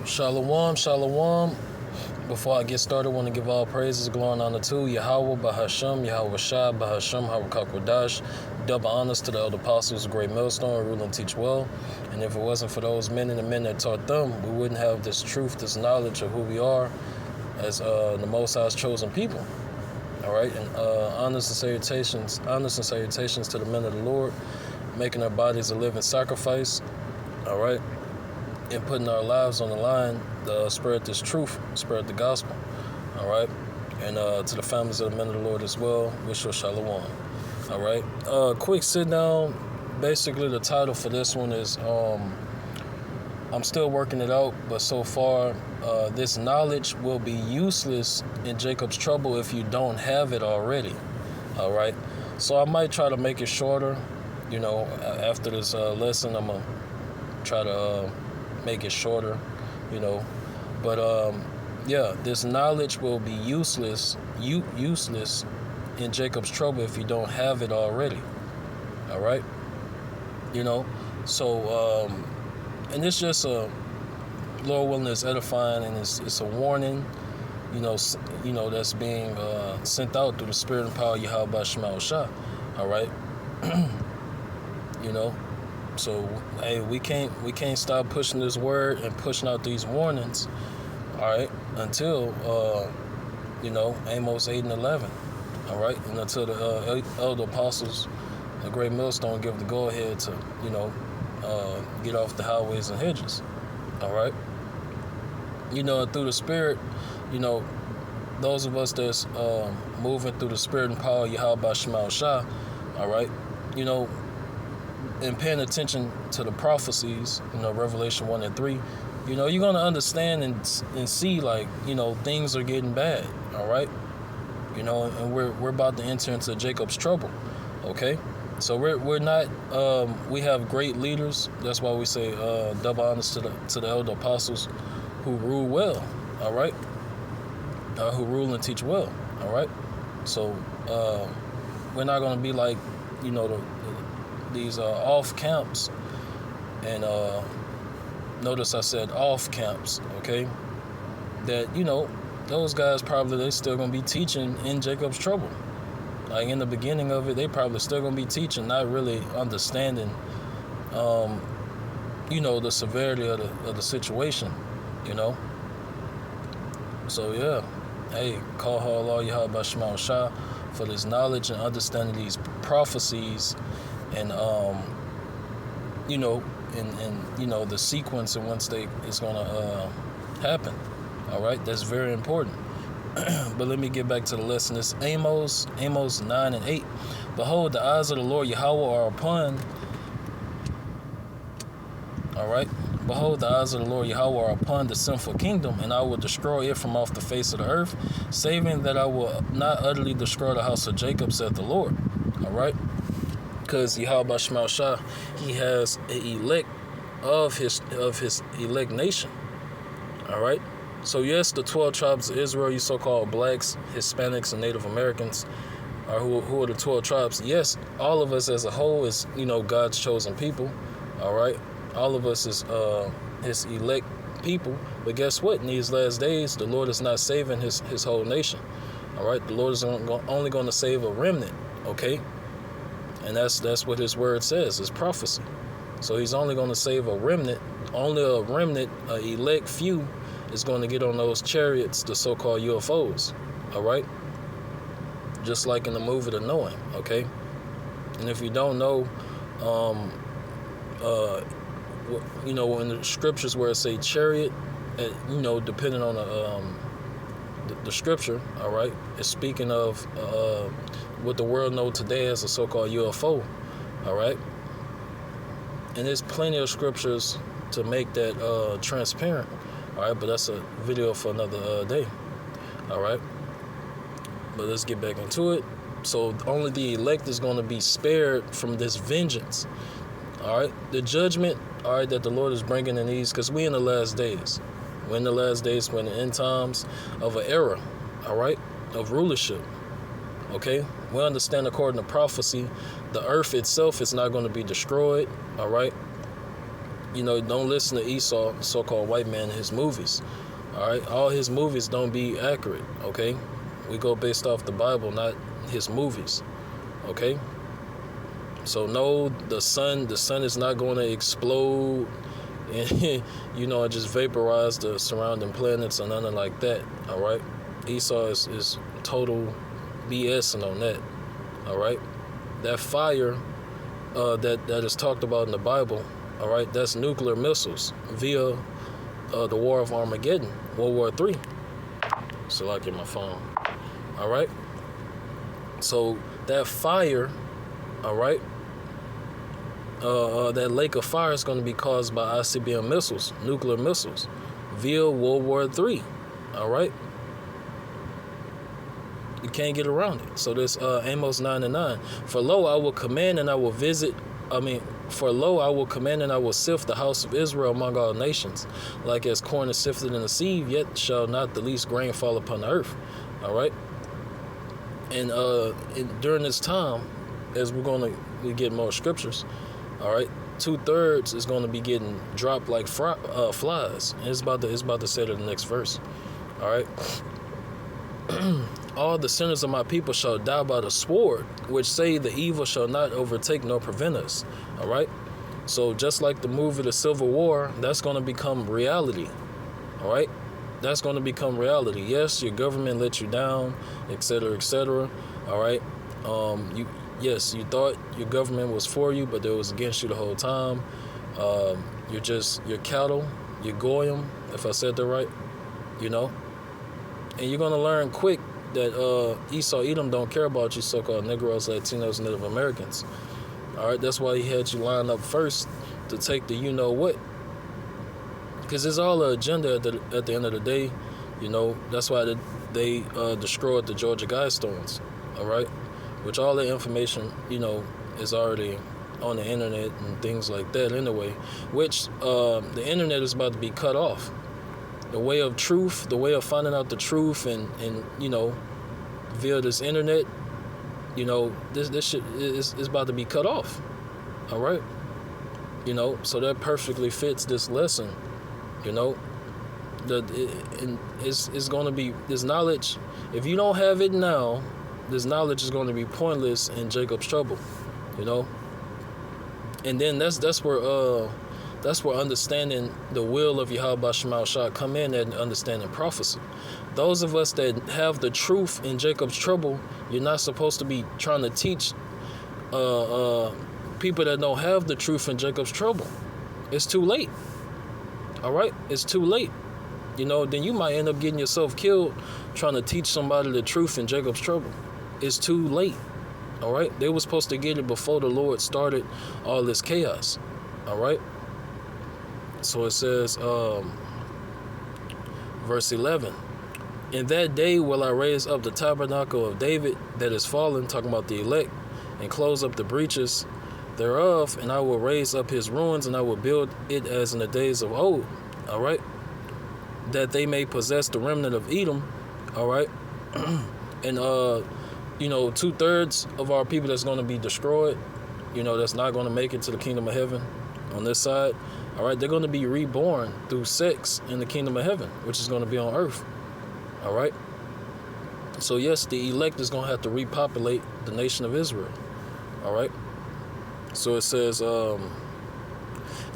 Shalom, shalom. Before I get started, I want to give all praises, glory, and honor to Yahweh, Bahashem, Yahweh Shai, Bahashem, Hawakwadash. Double honors to the elder apostles, great millstone, rule and teach well. And if it wasn't for those men and the men that taught them, we wouldn't have this truth, this knowledge of who we are as the Most High's chosen people. All right, and honors and salutations to the men of the Lord, making our bodies a living sacrifice. All right. And putting our lives on the line to spread this truth, spread the gospel, all right? And to the families of the men of the Lord as well, wish you shalom, all right? Quick sit down. Basically, the title for this one is, I'm still working it out, but so far, this knowledge will be useless in Jacob's trouble if you don't have it already, all right? So I might try to make it shorter, after this lesson, I'm going to try to make it shorter, but this knowledge will be useless in Jacob's trouble if you don't have it already. All right, so and it's just a Lord willing, is edifying, and it's a warning, that's being sent out through the spirit and power of Yahweh Shema Shah. All right. So, hey, we can't stop pushing this word and pushing out these warnings, all right, until, Amos 8 and 11, all right, and until the elder apostles, the great millstone, give the go-ahead to, get off the highways and hedges, all right. Through the spirit, those of us that's moving through the spirit and power of Yahweh Shema Shah, all right, and paying attention to the prophecies, Revelation 1 and 3, you're going to understand and see, things are getting bad, all right? And we're about to enter into Jacob's trouble, okay? So we're not, we have great leaders. That's why we say double honors to the elder apostles who rule well, all right? Who rule and teach well, all right? So we're not going to be like, these off camps, and notice I said off camps, okay? That those guys they still gonna be teaching in Jacob's trouble. Like in the beginning of it, they probably still gonna be teaching, not really understanding, the severity of the situation, So yeah, hey, call Allah Yahweh Shema Shah for this knowledge and understanding these prophecies. And the sequence in which it's gonna happen. All right, that's very important. But let me get back to the lesson. It's Amos 9 and 8. Behold, the eyes of the Lord Yahweh are upon. All right. Behold, the eyes of the Lord Yahweh are upon the sinful kingdom, and I will destroy it from off the face of the earth, saving that I will not utterly destroy the house of Jacob, saith the Lord. All right. Because Yahweh Shema Shah, he has an elect of his elect nation. All right. So yes, the 12 tribes of Israel, you so-called blacks, Hispanics, and Native Americans, are who are the 12 tribes. Yes, all of us as a whole is God's chosen people. All right. All of us is his elect people. But guess what? In these last days, the Lord is not saving his whole nation. All right. The Lord is only going to save a remnant. Okay. And that's what his word says, is prophecy. So he's only going to save a remnant. Only a remnant, an elect few, is going to get on those chariots, the so-called UFOs. All right? Just like in the movie The Knowing, okay? And if you don't know, in the scriptures where it say chariot, depending on the scripture, all right, is speaking of what the world knows today as a so-called UFO, all right? And there's plenty of scriptures to make that transparent, all right? But that's a video for another day, all right? But let's get back into it. So only the elect is going to be spared from this vengeance, all right? The judgment, all right, that the Lord is bringing in these, because we in the last days. We're in the last days, we're in the end times of an era, all right, of rulership, okay? We understand according to prophecy, the earth itself is not going to be destroyed, all right? don't listen to Esau, the so-called white man, in his movies. All right, all his movies don't be accurate. Okay, we go based off the Bible, not his movies. Okay, so no, the sun is not going to explode and and just vaporize the surrounding planets or nothing like that. All right, Esau is total BSing on that. All right, that fire that is talked about in the Bible. All right, that's nuclear missiles via the War of Armageddon, World War III. So I get my phone. All right, so that fire, all right, that lake of fire is going to be caused by ICBM missiles, nuclear missiles, via World War III. All right, you can't get around it. So this Amos 9:9. For lo, I will command and I will visit. For lo, I will command and I will sift the house of Israel among all nations, like as corn is sifted in a sieve. Yet shall not the least grain fall upon the earth. All right. And during this time, as we get more scriptures. All right, 2/3 is going to be getting dropped like flies. And it's about to say to the next verse. All right. All the sinners of my people shall die by the sword, which say the evil shall not overtake nor prevent us. All right. So just like the movie The Civil War, that's going to become reality. All right. That's going to become reality. Yes, your government let you down, etc., etc. All right. Yes, you thought your government was for you, but it was against you the whole time. You're cattle, you're goyim, if I said that right, And you're going to learn quick that Esau, Edom don't care about you so-called Negroes, Latinos, Native Americans. All right, that's why he had you line up first to take the you-know-what. Because it's all an agenda at the end of the day, That's why they destroyed the Georgia Guidestones, all right? Which all the information, is already on the internet and things like that anyway, which the internet is about to be cut off. The way of truth, the way of finding out the truth and via this internet, this shit is about to be cut off. All right? So that perfectly fits this lesson, it's going to be this knowledge. If you don't have it now, this knowledge is going to be pointless in Jacob's trouble, And then that's where understanding the will of Yahweh Shema Shah come in and understanding prophecy. Those of us that have the truth in Jacob's trouble, you're not supposed to be trying to teach people that don't have the truth in Jacob's trouble. It's too late. All right? It's too late. Then you might end up getting yourself killed trying to teach somebody the truth in Jacob's trouble. It's too late. All right? They were supposed to get it before the Lord started all this chaos. All right? So it says, verse 11, in that day will I raise up the tabernacle of David that is fallen, talking about the elect, and close up the breaches thereof, and I will raise up his ruins, and I will build it as in the days of old. All right? That they may possess the remnant of Edom. All right? And 2/3 of our people that's going to be destroyed, that's not going to make it to the kingdom of heaven on this side. All right, they're going to be reborn through sex in the kingdom of heaven, which is going to be on earth. All right. So yes, the elect is going to have to repopulate the nation of Israel. All right. So it says, and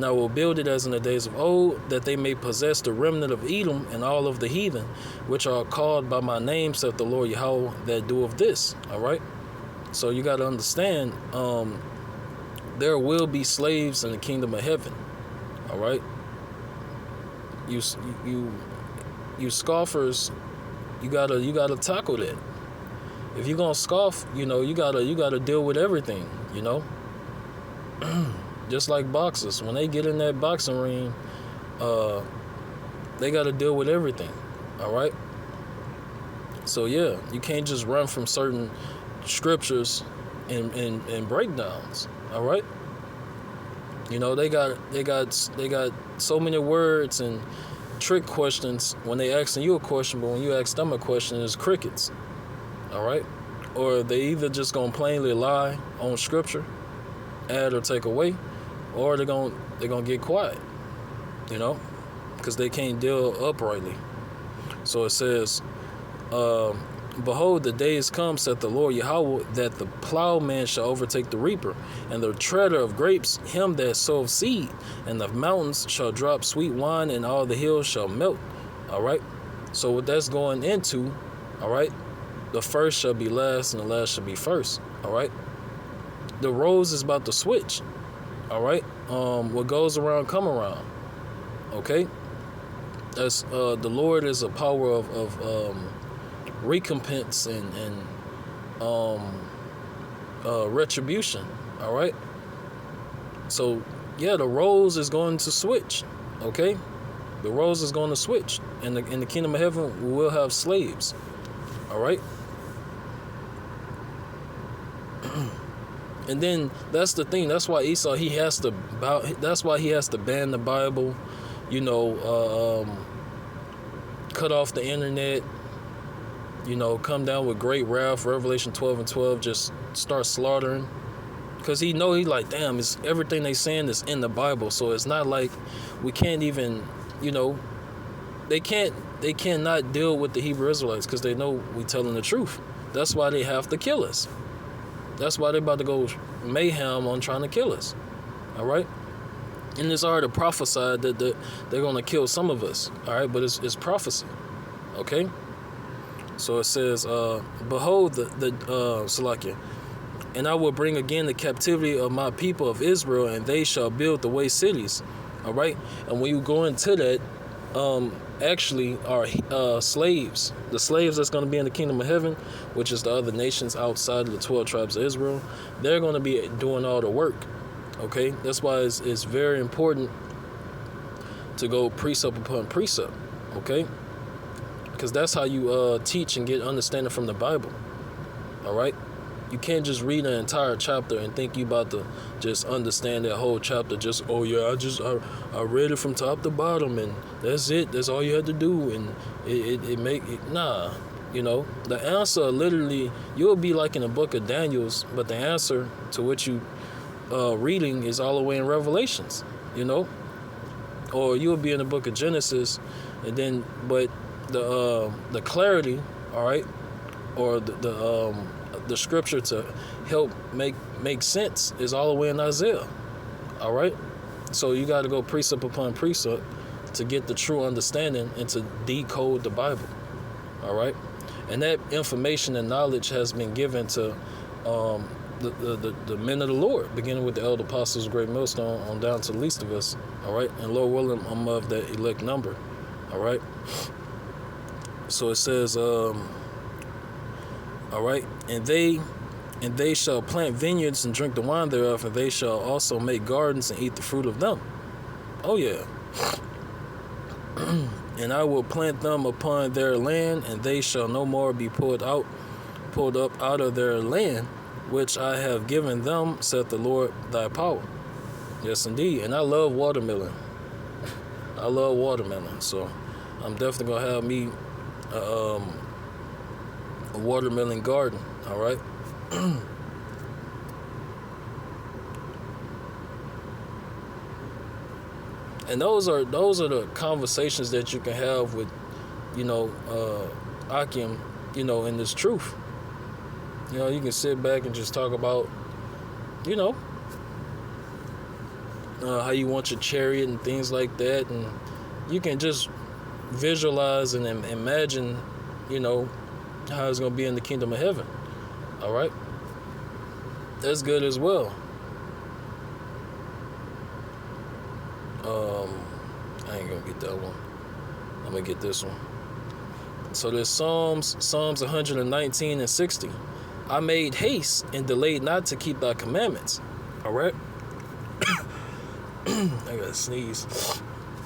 I will build it as in the days of old, that they may possess the remnant of Edom and all of the heathen, which are called by my name, saith the Lord Yahweh, that do of this. All right. So you got to understand, there will be slaves in the kingdom of heaven. All right. You scoffers, you gotta tackle that. If you're gonna scoff, you gotta deal with everything. Just like boxers, when they get in that boxing ring, they gotta deal with everything. All right. So yeah, you can't just run from certain scriptures and breakdowns. All right. They got so many words and trick questions when they asking you a question, but when you ask them a question, it's crickets. All right? Or they either just gonna plainly lie on scripture, add or take away, or they're gonna get quiet. you know, because they can't deal uprightly. So it says, behold, the days come, saith the Lord Yahweh, that the plowman shall overtake the reaper, and the treader of grapes him that soweth seed, and the mountains shall drop sweet wine, and all the hills shall melt. All right. So what that's going into, all right, the first shall be last, and the last shall be first. All right. The roles is about to switch. All right. What goes around come around. Okay. That's the Lord is a power of recompense and retribution. All right. So yeah, the roles is going to switch. Okay. The roles is going to switch. In the kingdom of heaven, we will have slaves. All right. And then that's the thing. That's why Esau that's why he has to ban the Bible. You know, cut off the internet. You know, come down with great wrath. Revelation 12:12. Just start slaughtering. Because he like, damn, it's everything they saying is in the Bible. So it's not like we can't even, you know, they cannot deal with the Hebrew Israelites because they know we telling the truth. That's why they have to kill us. That's why they're about to go mayhem on trying to kill us. All right? And it's already prophesied that they're going to kill some of us. All right? But it's prophecy. Okay? So it says, behold, Salakia, and I will bring again the captivity of my people of Israel, and they shall build the waste cities. All right? And when you go into that, actually are slaves. The slaves that's going to be in the kingdom of heaven, which is the other nations outside of the 12 tribes of Israel, they're going to be doing all the work. Okay? That's why it's very important to go precept upon precept. Okay? Because that's how you teach and get understanding from the Bible. All right? You can't just read an entire chapter and think you about to just understand that whole chapter. Just, oh yeah, I read it from top to bottom and that's it. That's all you had to do. And nah. You know, the answer literally, you'll be like in the book of Daniel's, but the answer to what you reading is all the way in Revelations, you know? Or you'll be in the book of Genesis, and then, but the clarity, all right, or the scripture to help make sense is all the way in Isaiah. All right? So you got to go precept upon precept to get the true understanding and to decode the Bible. All right? And that information and knowledge has been given to the men of the Lord, beginning with the elder apostles, great millstone, on down to the least of us. All right? And Lord willing, I'm of that elect number. All right? So it says, all right, and they shall plant vineyards and drink the wine thereof, and they shall also make gardens and eat the fruit of them. Oh yeah. And I will plant them upon their land, and they shall no more be pulled up out of their land, which I have given them, saith the Lord thy power. Yes, indeed. And I love watermelon. I love watermelon, so I'm definitely gonna have me a watermelon garden. All right. And those are the conversations that you can have with, you know, Akim, you know, in this truth. You know, you can sit back and just talk about, you know, how you want your chariot and things like that, and you can just visualize and imagine, you know, how it's gonna be in the kingdom of heaven. All right, that's good as well. I ain't gonna get that one. I'm gonna get this one. So there's Psalms 119 and 60. I made haste and delayed not to keep thy commandments. All right. I gotta sneeze.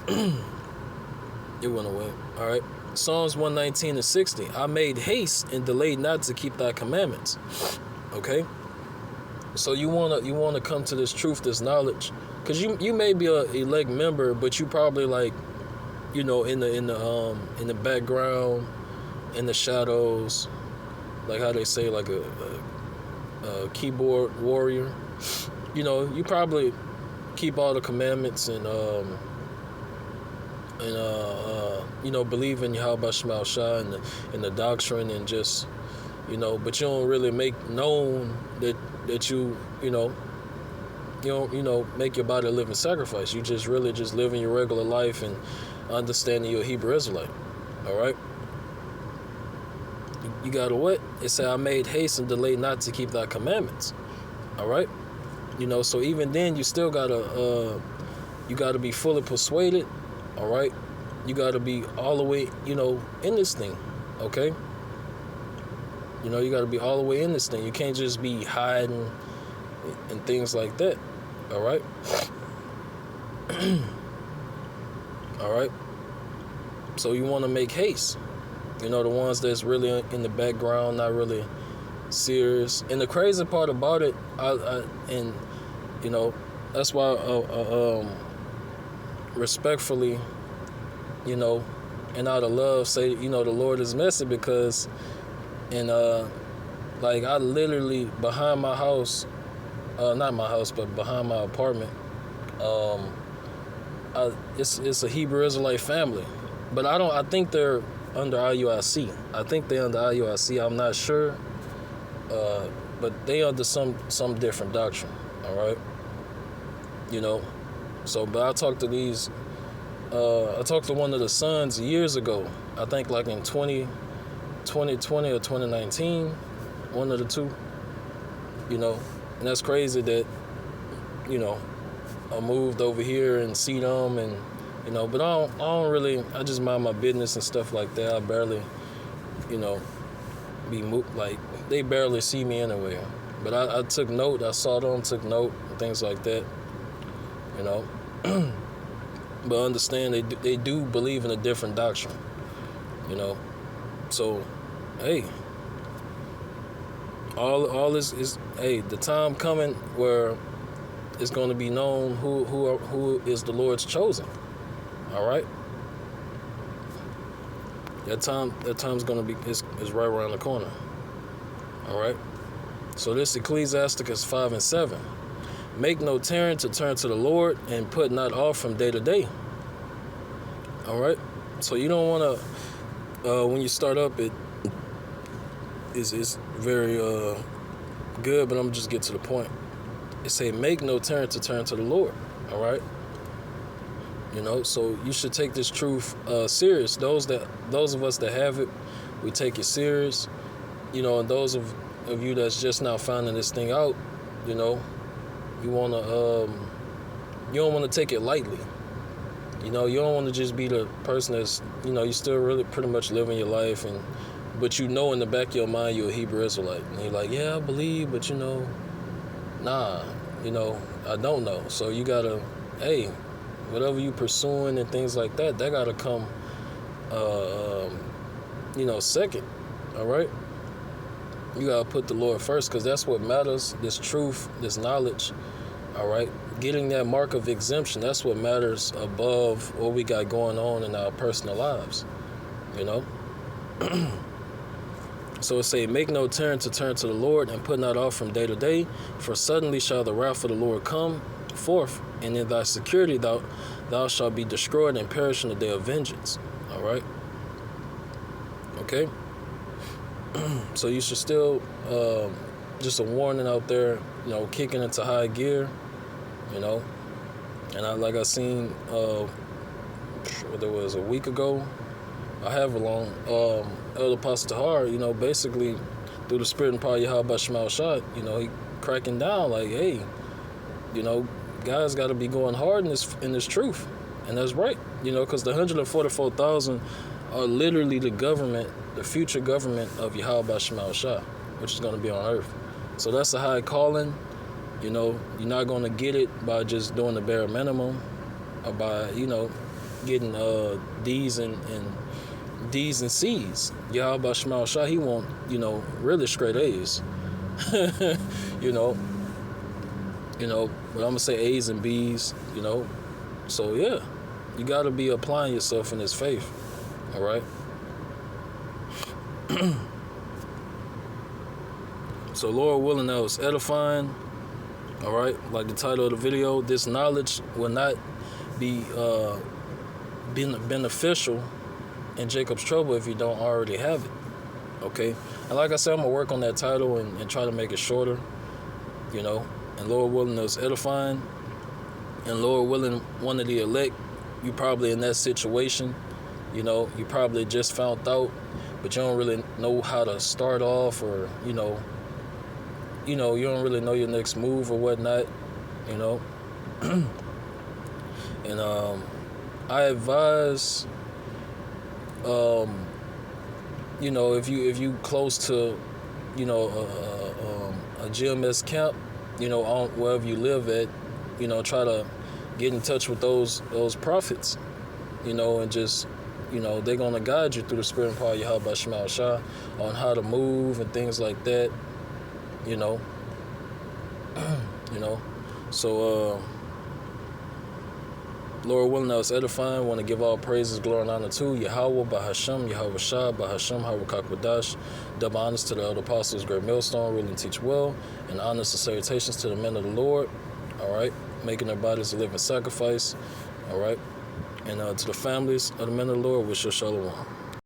It went away. All right. Psalms 119 and 60. I made haste and delayed not to keep thy commandments. Okay. So you wanna come to this truth, this knowledge, because you may be a elect member, but you probably, like, you know, in the background, in the shadows, like how they say, like a keyboard warrior. You know, you probably keep all the commandments and and believe in Yahweh Shema Shah and the doctrine, and just, but you don't really make known that you don't make your body a living sacrifice. You just really just living your regular life and understanding you're a Hebrew Israelite. All right. You gotta what? It said, I made haste and delay not to keep thy commandments. All right. So even then, you still gotta be fully persuaded. All right. You gotta be all the way, in this thing. Okay. You gotta be all the way in this thing. You can't just be hiding and things like that. All right. All right. So you want to make haste. The ones that's really in the background, not really serious. And the crazy part about it, that's why respectfully, and out of love, say, the Lord is messy, because, and I literally behind my house, not my house, but behind my apartment, it's a Hebrew Israelite family, but I think they're under IUIC. I think they're under IUIC. I'm not sure, but they under some different doctrine. All right, So, but I talked to these. I talked to one of the sons years ago. I think like in 2020 or 2019, one of the two. And that's crazy that, I moved over here and see them, and but I don't really. I just mind my business and stuff like that. I barely, be moved. Like, they barely see me anywhere. But I took note. I saw them, took note, and things like that. But understand they do believe in a different doctrine. So, hey, all this is, hey, the time coming where it's going to be known who is the Lord's chosen. All right. That time's going to be is right around the corner. All right. So this Ecclesiasticus 5 and 7. Make no tarrying to turn to the Lord, and put not off from day to day. All right. So you don't want to, when you start up, it is very good, but I'm just get to the point. It say, make no tarrying to turn to the Lord. All right. So you should take this truth serious. Those of us that have it, we take it serious. And those of you that's just now finding this thing out, you want to, you don't want to take it lightly. You don't want to just be the person that's, you still really pretty much living your life, but in the back of your mind you're a Hebrew Israelite, and you're like, yeah, I believe, but nah, I don't know. So you gotta, hey, whatever you pursuing and things like that gotta come, second. All right. You gotta put the Lord first, because that's what matters. This truth, this knowledge. All right. Getting that mark of exemption, that's what matters above what we got going on in our personal lives. So it say, make no tarrying to turn to the Lord, and put not off from day to day, for suddenly shall the wrath of the Lord come forth, and in thy security thou shalt be destroyed and perish in the day of vengeance. All right. Okay. So you should still, just a warning out there, kicking into high gear, and I seen, there was a week ago, I have along, Elder Pastor Tahar, basically through the spirit and power of Yahweh Shema Shah, he cracking down like, hey, guys got to be going hard in this truth, and that's right, because the 144,000 are literally the government, the future government of Yahweh Shema Shah, which is going to be on earth. So that's a high calling. You're not going to get it by just doing the bare minimum, or by getting D's and C's. Yahweh Shema Shah, he want really straight A's. But I'm gonna say A's and B's. So yeah, you got to be applying yourself in this faith. All right. So Lord willing, that was edifying. All right, like the title of the video, this knowledge will not be beneficial in Jacob's trouble if you don't already have it. Okay? And like I said, I'm going to work on that title and try to make it shorter, you know. And Lord willing, it's edifying. And Lord willing, one of the elect, you probably in that situation, you know, you probably just found out, but you don't really know how to start off, or, you don't really know your next move or whatnot, you know. And I advise, if you close to, a GMS camp, on wherever you live at, try to get in touch with those prophets, and just, they're gonna guide you through the spirit and power of Yahweh Shema Shah on how to move and things like that, So, Lord willing, that was edifying. Want to give all praises, glory, and honor to Yahweh, Bahashem, Yahweh Shah, Bahashem, Harakak Wadash. Double honors to the elder apostles, great millstone, ruling and teach well, and honors and salutations to the men of the Lord. All right, making their bodies a living sacrifice. All right, and to the families of the men of the Lord, wish you shalom.